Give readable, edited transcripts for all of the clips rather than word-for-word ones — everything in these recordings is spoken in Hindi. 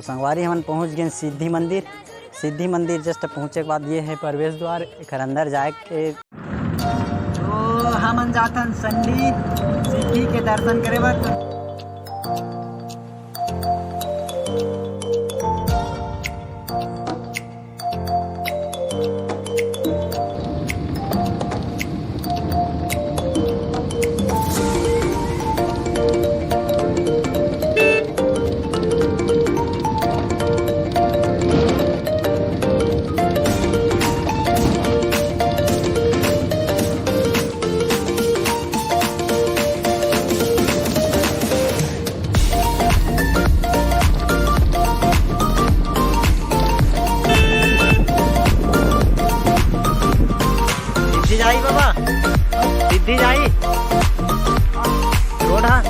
संगवारी हमन पहुँच गए सिद्धि मंदिर। सिद्धि मंदिर जस्ट पहुँचे के बाद ये है प्रवेश द्वार, एक अंदर जाए के। तो हमन जाथन सिद्धि के दर्शन करे बर। सिद्धि जाई बाबा, सिद्धि जाई रोड। हाँ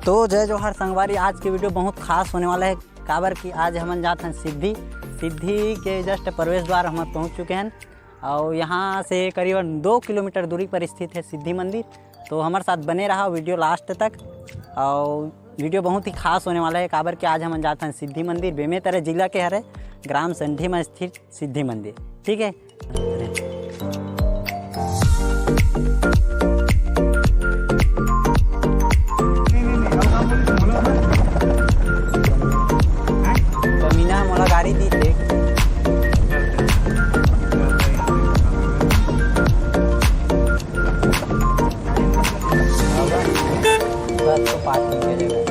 तो जय जोहार संगवारी। आज की वीडियो बहुत खास होने वाला है, काबर कि आज हम जाते हैं सिद्धि के जस्ट प्रवेश द्वार हम पहुंच चुके हैं। और यहाँ से करीबन 2 किलोमीटर दूरी पर स्थित है सिद्धि मंदिर। तो हमारे साथ बने रहा वीडियो लास्ट तक। और वीडियो बहुत ही खास होने वाला है, काबर कि आज हम जाते हैं सिद्धि मंदिर। बेमेतरा जिला के हरे ग्राम संधी में स्थित सिद्धि मंदिर। ठीक है, मीना मोला गाड़ी दी थे। तो पार्किंग के जगह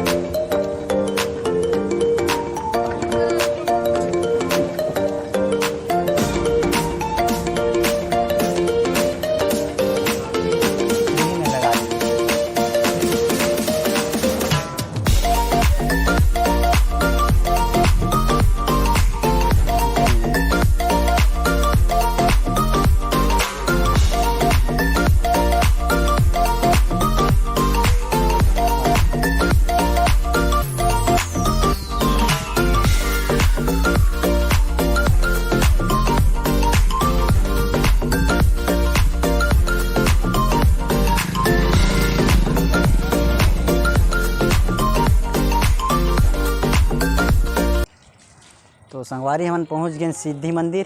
तो संगवारी हम पहुंच गए सिद्धि मंदिर।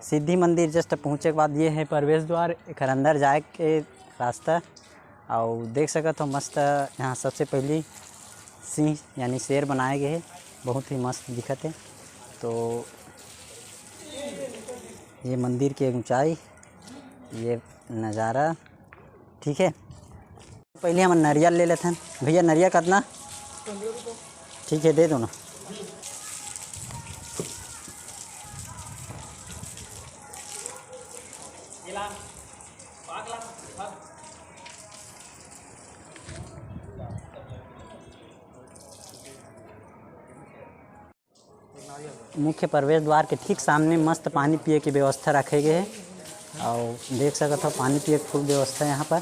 सिद्धि मंदिर जस्ट पहुँचे के बाद ये है प्रवेश द्वार, एक अंदर जाए के रास्ता। और देख सकते हो मस्त यहाँ सबसे पहली सिंह यानी शेर बनाए गए हैं, बहुत ही मस्त दिखते है। तो ये मंदिर की ऊंचाई, ये नज़ारा। ठीक है, पहले हम नारियल ले लेते हैं। भैया नारियल कितना? ठीक है, दे दो ना। मुख्य प्रवेश द्वार के ठीक सामने मस्त पानी पिए की व्यवस्था रखे गए है। और देख सकते हो पानी पिए की फुल व्यवस्था यहाँ पर।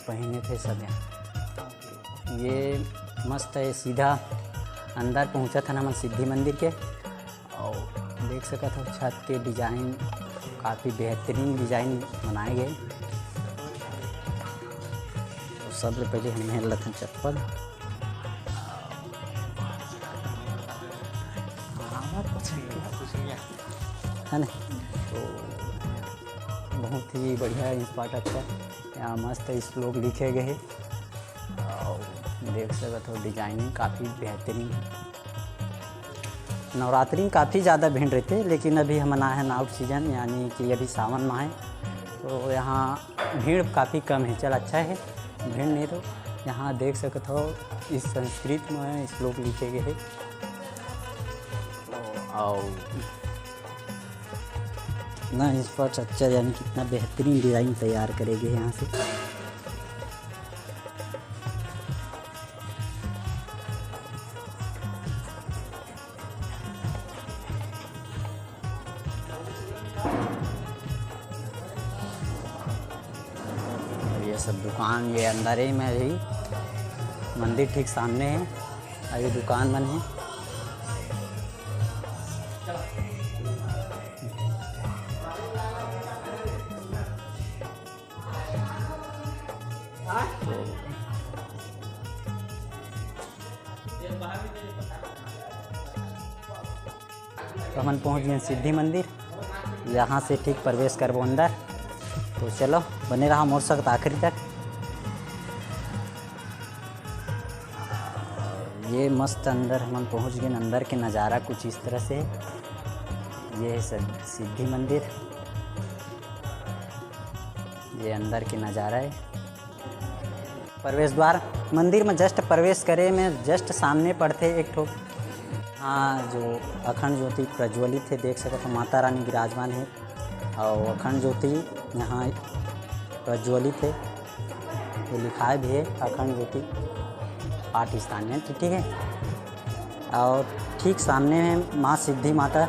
पहने थे सब यहाँ। ये मस्त है, सीधा अंदर पहुँचा था ना सिद्धि मंदिर के। और देख सकते हो छत के डिज़ाइन काफ़ी बेहतरीन डिज़ाइन बनाए गए। तो सबसे पहले हम पहन लेते हैं चप्पल। है ना, तो बहुत ही बढ़िया स्पॉट अच्छा। यहाँ मस्त श्लोक लिखे गए हैं। और देख सकते हो डिजाइनिंग काफ़ी बेहतरीन है। नवरात्रि में काफ़ी ज़्यादा भीड़ रहते हैं, लेकिन अभी हम आए हैं आउट सीजन, यानी कि अभी सावन माह है। तो यहाँ भीड़ काफ़ी कम है। चल अच्छा है, भीड़ नहीं। तो यहाँ देख सकते हो इस संस्कृत में श्लोक लिखे गए हैं। और ना इस पर अच्छा, यानी कितना बेहतरीन डिज़ाइन तैयार करेंगे यहाँ से। ये सब दुकान ये अंदर ही में ही मंदिर ठीक सामने है और ये दुकान बन है। तो हम पहुँच गए सिद्धि मंदिर। यहाँ से ठीक प्रवेश करबो अंदर। तो चलो बने रहा मोर संग आखिरी तक। ये मस्त अंदर हम पहुँच गए। अंदर के नज़ारा कुछ इस तरह से। ये है सिद्धि मंदिर। ये अंदर के नज़ारा है। प्रवेश द्वार मंदिर में जस्ट प्रवेश करे में जस्ट सामने पड़ते एक ठो जो अखंड ज्योति प्रज्वलित है। देख सकते हो माता रानी विराजमान है और अखंड ज्योति यहाँ प्रज्वलित है। ये लिखा भी है अखंड ज्योति पाठ स्थान में। ठीक है। और ठीक सामने में माँ सिद्धि माता।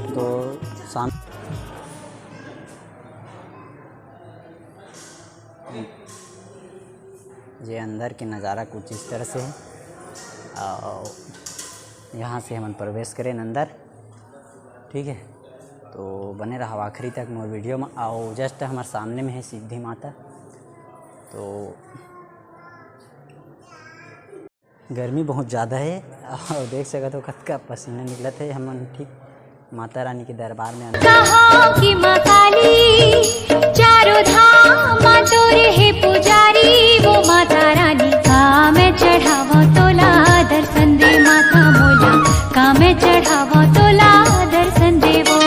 तो सामने ये अंदर के नज़ारा कुछ इस तरह से है। और यहाँ से हम प्रवेश करें अंदर। ठीक है। तो बने रहा आखिरी तक मोर वीडियो में। और जस्ट हमारे सामने में है सिद्धि माता। तो गर्मी बहुत ज़्यादा है और देख सकते हो कतका पसीना निकलत है। हम ठीक माता रानी के दरबार में कहाँ की माँ काली चारों धाम तोरे है पुजारी। वो माता रानी का मैं चढ़ावा तोला दर्शन दे माता मोला। का मैं चढ़ावा तोला दर्शन दे वो।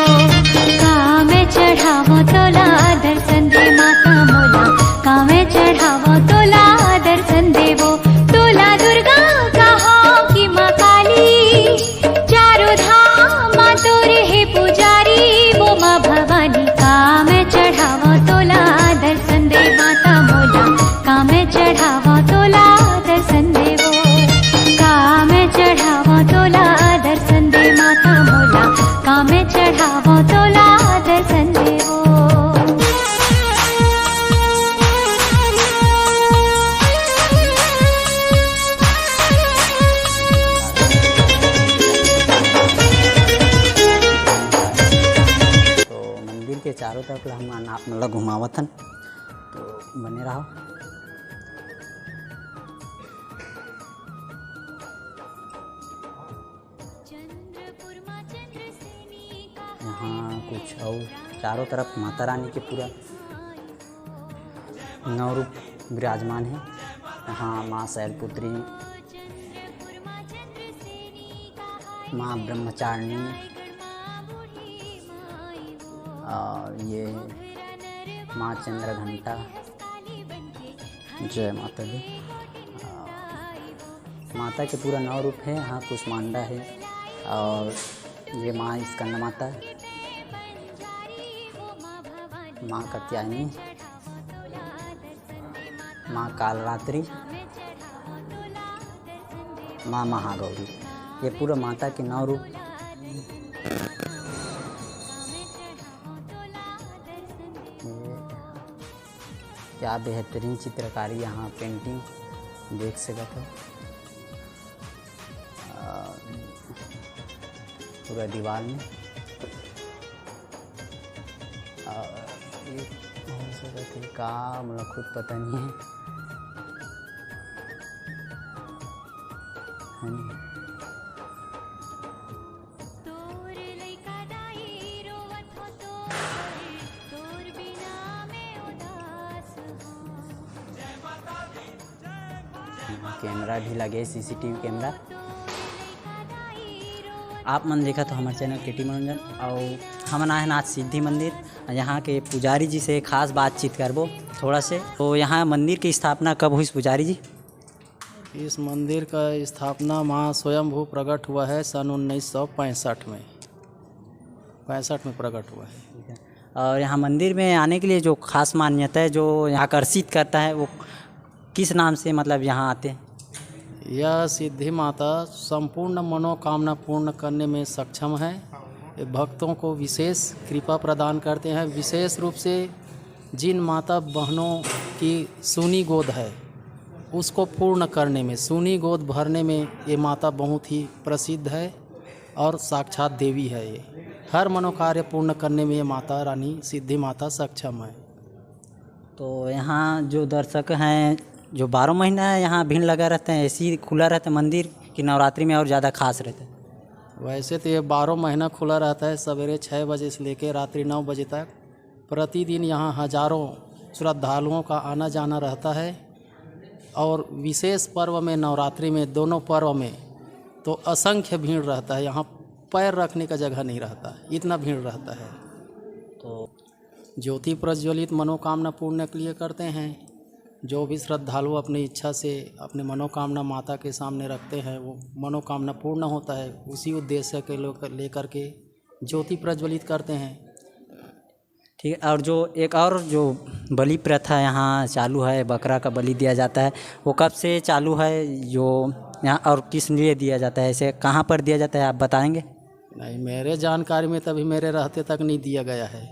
का मैं चढ़ावा तोला दर्शन दे माता मोला। का मैं चढ़ावा तोला दर्शन दे वो। तोला दुर्गा कहाँ की माँ काली चारों धाम तोरे है पुजारी। वो माँ भवानी का मैं चढ़ावा तोला दर्शन दे माता मोला। का मैं चढ़ावा तोला दर्शन दे वो। का मैं चढ़ावा तोला दर्शन दे माता मोला। का मैं चढ़ावा तोला दर्शन दे वो। के चारों तरफ हम मतलब घुमावतन। तो बने रहो। यहाँ कुछ और चारों तरफ माता रानी के पूरा नौ रूप विराजमान है। यहाँ माँ शैलपुत्री, माँ ब्रह्मचारिणी और ये माँ चंद्रघंटा। जय माता दी। माता के पूरा 9 रूप है। यहाँ कुष्मांडा है और ये माँ स्कंद माता, माँ कात्यायनी, माँ कालरात्रि, माँ महागौरी। ये पूरा माता के 9 रूप। क्या बेहतरीन चित्रकारी यहाँ पेंटिंग देख सकते हो। पूरा दीवार में ये हो सकते का मुझे खुद पता नहीं है। कैमरा भी लगे सीसीटीवी कैमरा। आप मन देखा तो हमारे चैनल केटी मनोरंजन। और हम आए हैं आज सिद्धि मंदिर। यहाँ के पुजारी जी से खास बातचीत करबो थोड़ा से। तो यहाँ मंदिर की स्थापना कब हुई पुजारी जी? इस मंदिर का स्थापना माँ स्वयंभू प्रकट हुआ है सन 1965 में। 65 में प्रकट हुआ है। और यहाँ मंदिर में आने के लिए जो खास मान्यता है, जो यहाँ आकर्षित करता है, वो किस नाम से मतलब यहाँ आते हैं? यह सिद्धि माता संपूर्ण मनोकामना पूर्ण करने में सक्षम है। ये भक्तों को विशेष कृपा प्रदान करते हैं। विशेष रूप से जिन माता बहनों की सूनी गोद है उसको पूर्ण करने में, सुनी गोद भरने में ये माता बहुत ही प्रसिद्ध है और साक्षात देवी है। ये हर मनोकार्य पूर्ण करने में ये माता रानी सिद्धि माता सक्षम है। तो यहाँ जो दर्शक हैं, जो 12 महीना यहाँ भीड़ लगा रहते हैं, ऐसे ही खुला रहता है मंदिर कि नवरात्रि में और ज़्यादा खास रहता है? वैसे तो ये 12 महीना खुला रहता है, सवेरे 6 बजे से लेकर रात्रि 9 बजे तक। प्रतिदिन यहाँ हजारों श्रद्धालुओं का आना जाना रहता है और विशेष पर्व में, नवरात्रि में, दोनों पर्व में तो असंख्य भीड़ रहता है। यहाँ पैर रखने का जगह नहीं रहता, इतना भीड़ रहता है। तो ज्योति प्रज्वलित मनोकामना पूर्ण के लिए करते हैं। जो भी श्रद्धालु अपनी इच्छा से अपने मनोकामना माता के सामने रखते हैं, वो मनोकामना पूर्ण होता है। उसी उद्देश्य के लेकर के ज्योति प्रज्वलित करते हैं। ठीक है। और जो एक और जो बलि प्रथा यहाँ चालू है, बकरा का बलि दिया जाता है, वो कब से चालू है जो यहाँ, और किस लिए दिया जाता है, ऐसे कहाँ पर दिया जाता है, आप बताएंगे? नहीं, मेरे जानकारी में तभी मेरे रहते तक नहीं दिया गया है।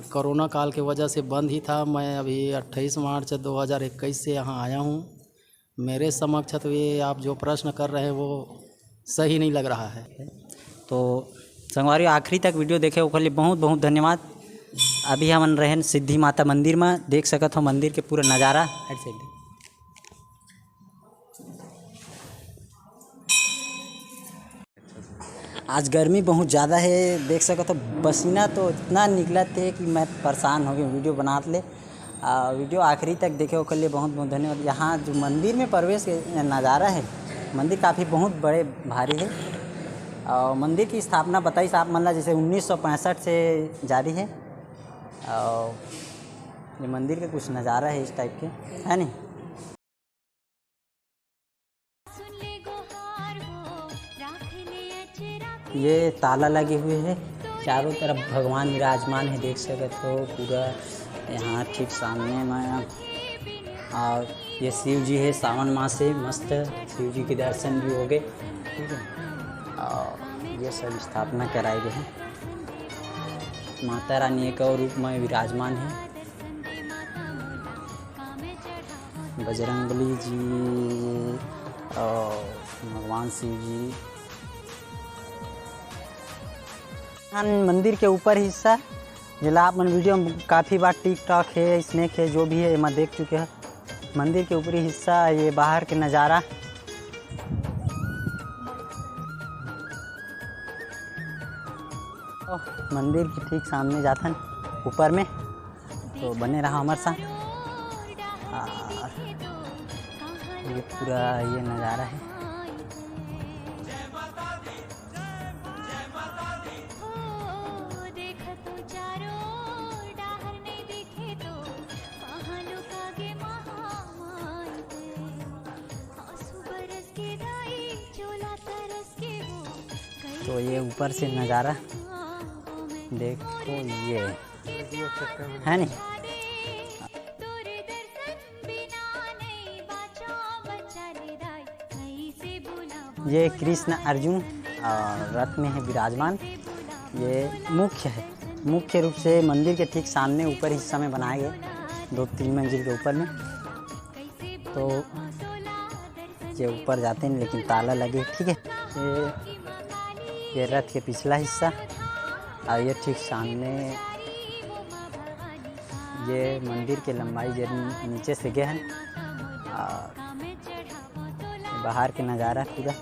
कोरोना काल के वजह से बंद ही था। मैं अभी 28 मार्च 2021 से यहाँ आया हूँ। मेरे समक्ष तो ये आप जो प्रश्न कर रहे हैं वो सही नहीं लग रहा है। तो संगवारी आखिरी तक वीडियो देखे ओकर लिए बहुत बहुत धन्यवाद। अभी हम रहन सिद्धि माता मंदिर में, देख सकत हो मंदिर के पूरा नज़ारा। ऐसे आज गर्मी बहुत ज़्यादा है, देख सकते हो पसीना तो इतना निकला थे कि मैं परेशान हो गया वीडियो बना ले। वीडियो आखिरी तक देखे उसके लिए बहुत बहुत धन्यवाद। यहाँ जो मंदिर में प्रवेश नज़ारा है, मंदिर काफ़ी बहुत बड़े भारी है। और मंदिर की स्थापना बताई साहब मतलब जैसे 1965 से जारी है। और ये मंदिर का कुछ नज़ारा है इस टाइप के, है नहीं? ये ताला लगे हुए हैं, चारों तरफ भगवान विराजमान है, देख सकते हो पूरा यहाँ ठीक सामने में। और ये शिव जी है, सावन माह से मस्त शिव जी के दर्शन भी हो गए, ठीक है। और ये सब स्थापना कराए गए हैं। माता रानी एक और रूप में विराजमान है, बजरंगबली जी और भगवान शिव जी। मंदिर के ऊपर हिस्सा जिला आप मन वीडियो में काफ़ी बार टिकटॉक है, स्नैक है, जो भी है मैं देख चुके हैं। मंदिर के ऊपरी हिस्सा, ये बाहर के नज़ारा। मंदिर के ठीक सामने जाथन ऊपर में, तो बने रहा हमारे साथ। ये पूरा ये नज़ारा है। तो ये ऊपर से नज़ारा देखो, ये है नहीं? ये कृष्ण अर्जुन और रथ में है विराजमान। ये मुख्य रूप से मंदिर के ठीक सामने ऊपर हिस्सा में बनाए गए 2-3 मंजिल के ऊपर में। तो ये ऊपर जाते हैं लेकिन ताला लगे, ठीक है। ये रथ के पिछला हिस्सा और ये ठीक सामने ये मंदिर के लंबाई जो नीचे से गए हैं। और बाहर के नज़ारा पूरा